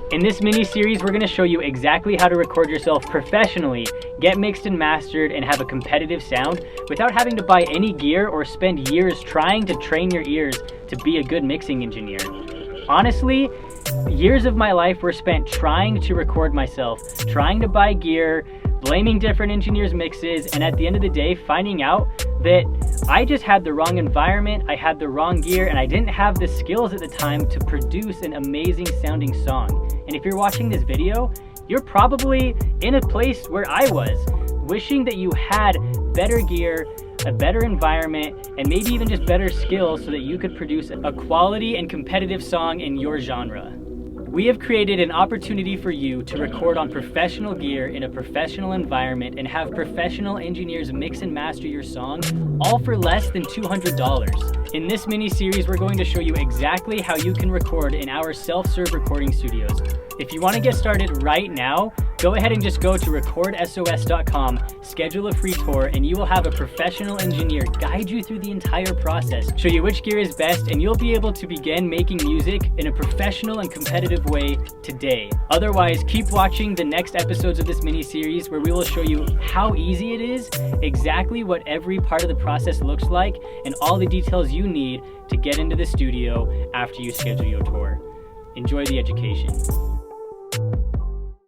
In this mini-series, we're going to show you exactly how to record yourself professionally, get mixed and mastered, and have a competitive sound without having to buy any gear or spend years trying to train your ears to be a good mixing engineer. Honestly, years of my life were spent trying to record myself, trying to buy gear, blaming different engineers' mixes, and at the end of the day, finding out that I just had the wrong environment, I had the wrong gear, and I didn't have the skills at the time to produce an amazing sounding song. And if you're watching this video, you're probably in a place where I was, wishing that you had better gear, a better environment, and maybe even just better skills so that you could produce a quality and competitive song in your genre. We have created an opportunity for you to record on professional gear in a professional environment and have professional engineers mix and master your song, all for less than $200. In this mini-series, we're going to show you exactly how you can record in our self-serve recording studios. If you want to get started right now, go ahead and just go to recordsos.com, schedule a free tour, and you will have a professional engineer guide you through the entire process, show you which gear is best, and you'll be able to begin making music in a professional and competitive way today. Otherwise, keep watching the next episodes of this mini-series where we will show you how easy it is, exactly what every part of the process looks like, and all the details you need to get into the studio after you schedule your tour. Enjoy the education.